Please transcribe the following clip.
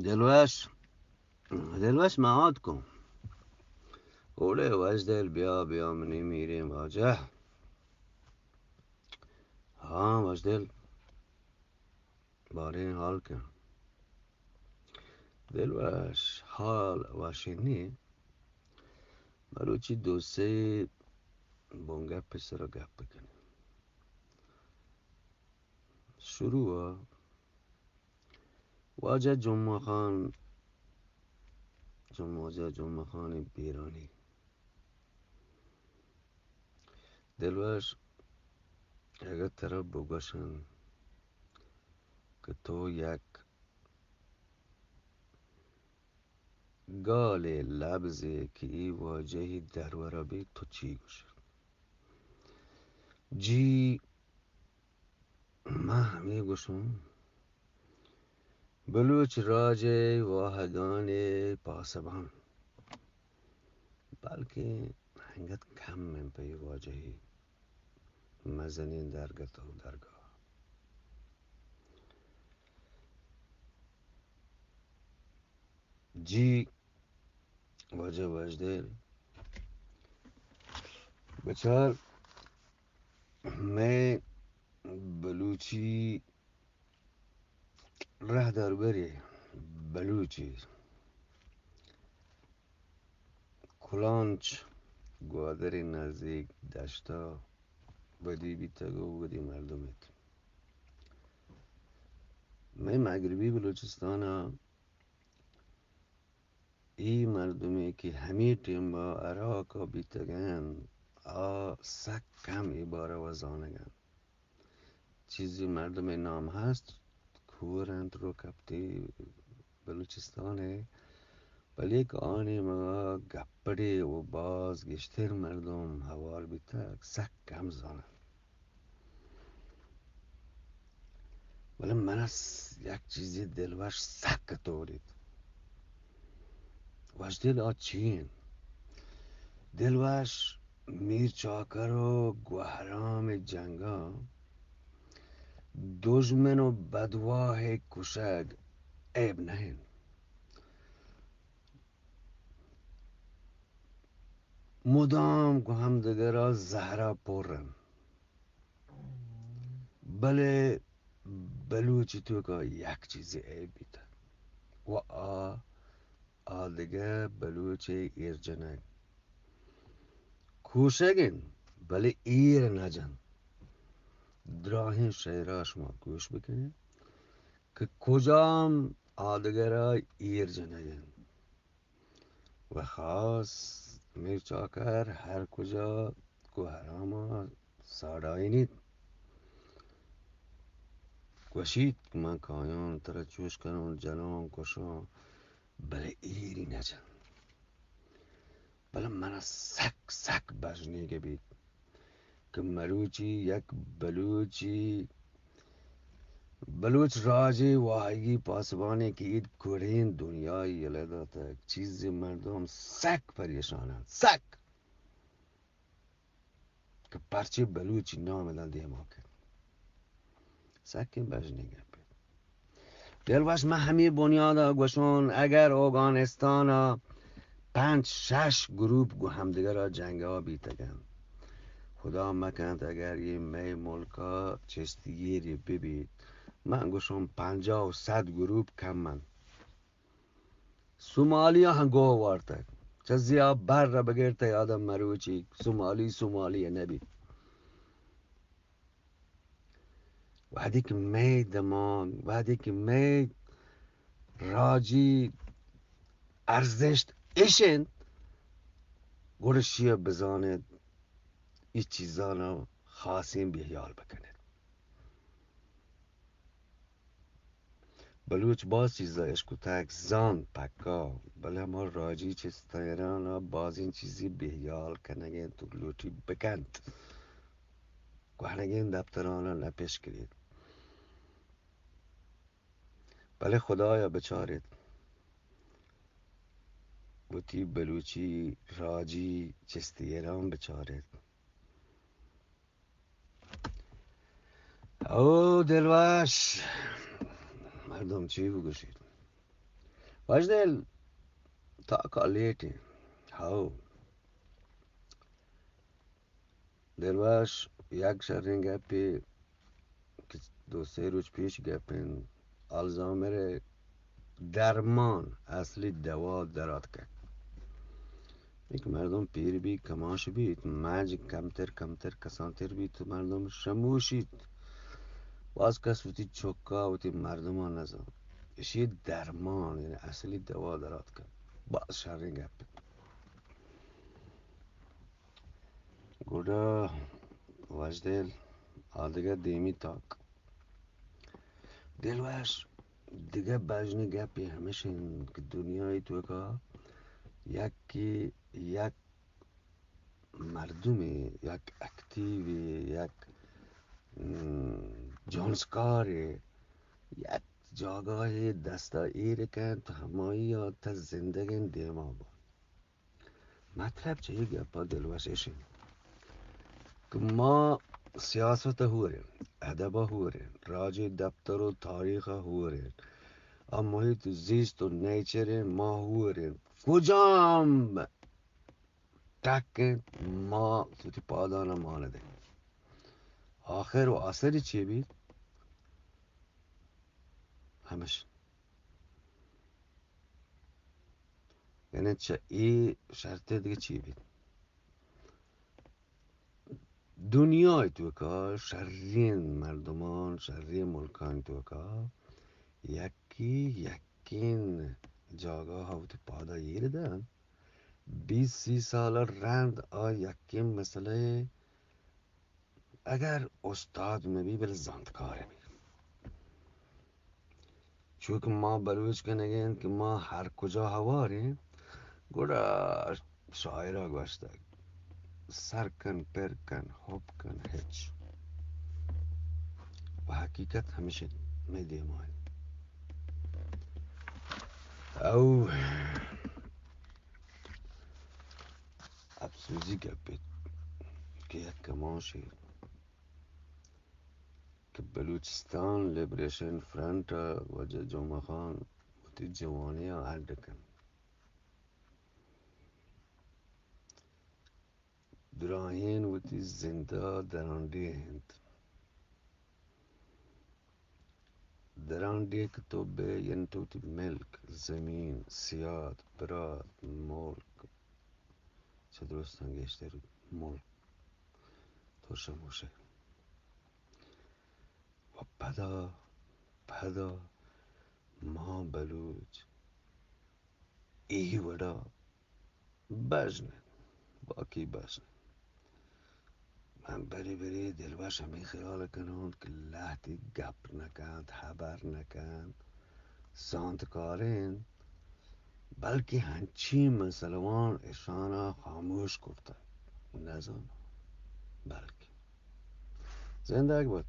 دلوش معاد کن. اوله وشدل بیا منی میریم واجه. ها وشدل باره این حال کن. دلوش حال واشینی بلوچی دو سه بونگه پسر رو گپ بکنیم. شروع واجه جمعه خان بیرانی. دلوش اگر طرف بگوشن که تو یک گال لبزه که ای واجهی درورا بی تو چی گوشن جی ما همی گوشم بلوچ راج واحدان پاسبان بلکه هنگت کم من پی واجهی مزنین درگت و درگاه جی واجه وشدل بچار میں بلوچی راه دار بری بلوچی کلانچ گوادر نزدیک دشتا بدی بیتگو بدی مردمت میں مغربی بلوچستان ای مردمی که همه تیم با عراق بیتگن سک کم ایباره و زانگن چیزی مردم نام هست کورند رو کپتی بلوچستانه ولی که آنی ما گپڑی و باز گشتر مردم هوار بیتگ سک کم زانن ولی من از یک چیزی دلوش سک تولید وشدل آچین دلوش میر چاکر و گوهرام جنگا دشمن و بدواه کشگ عیب نهین مدام که هم دیگر را زهرا پرن بله بلوچی تو که یک چیزی عیب بیده و دیگه بلوچی ایرجنگ کوشگین بله ایر نجن دراهین شعراش ما گوش بکنیم که کجام آدگرای ایر جنگین و خاص میر چاکر هر کجا گوهرام سادایی نید گوشید که من کایان تر چوش کنم جلان کشم بله ایری نجن بله من سک بجنیگه بید که مروچی یک بلوچ راجی واهگی پاسبانی که اید کرین دنیای یلده تا چیزی مردم سک پریشانن سک که پرچه بلوچی نام دن دیما کرد سک بجنیگه بید دلوش من همی بنیادا گوشون اگر افغانستان 5-6 گروپ گو همدیگه را جنگ ها بیتگن خدا مکند اگر یه می ملکا چستگیری ببید من گوشم 50 و 100 گروپ کم من سومالیا هم گو وارتک چه زیا بر را بگیرته آدم مروچی سومالی نبی وحدی که می دماغ وحدی که می راجی ارزشت ایشند گرشیه بزاند این چیزا رو خاصیم بیهیال بکنه بلوچ باز چیزا اشکوتک زان پکا بله ما راجی چستایران باز این چیزی بیهیال کنگین تو لوٹی بکند کوھنیں دفتران نپیش کرید بله خدایا بچارید بوتی بلوچی راجی چستیران بچارید او دلوش مردم چی بگوشید وشدل تا کالیتی هاو دلوش یک شرین گپی که 2-3 روز پیش گپین آلزایمر درمان اصلی دوا درات کرد. یک مردم پیر بی کماش بید مج کمتر کسانتر بید تو مردم شموشید باز کس وتی چوکا وتی مردم ها نزن اشی درمان یعنی اصلی دوا درات کرد. باز شرین گپی گودا وجدل آدگه دیمی تاک دلوش دیگه بجنی گپی همیشه که دنیای تو که یک مردمی یک اکتیوی یک جانسکاری یک جاگاه دستا ایره کن تو همایی یا تا زندگی دیما با مطلب چه یک گپا دلوششیم که ما سیاست هوریم ادب هوریم راجع دفتر و تاریخ هوریم محیط زیست و نیچر ما هوریم کجام تک ما سوتی پادانا مانده آخر و آثری چی بید همش یعنی چه ای شرطه دیگه چی بید دنیای تو که شرین مردمان شرین ملکان تو که یکین جاگاه ها تو پادا ییر دن 20-30 سال رند یکین مسئله اگر استاد میبی بل زندکاره می چون ما بلوچ کنگین که ما هر کجا هواریم گوڑا شاعرها گوشته سرکن پرکن حب کن هیچ و حقیقت همیشه میدیم او افسوزی گپید که یک کمانشی که بلوچستان لیبریشن فرنٹ وجه جمعه خان وتی جوانی ها اردکن دراهین وتی زنده درانده هند درانده که تو به یعنی تو تی ملک زمین سیاد براد ملک چه درست انگشته رو ملک تو شموشه و پدا ما بلوچ ای وڑا بجنه باقی بجنه من بری دلوش همی خیال کنند که لحظی گپ نکند خبر نکند سانتکارین بلکه هنچی مسلمان اشانا خاموش کرده نزان بلکه زندگی بود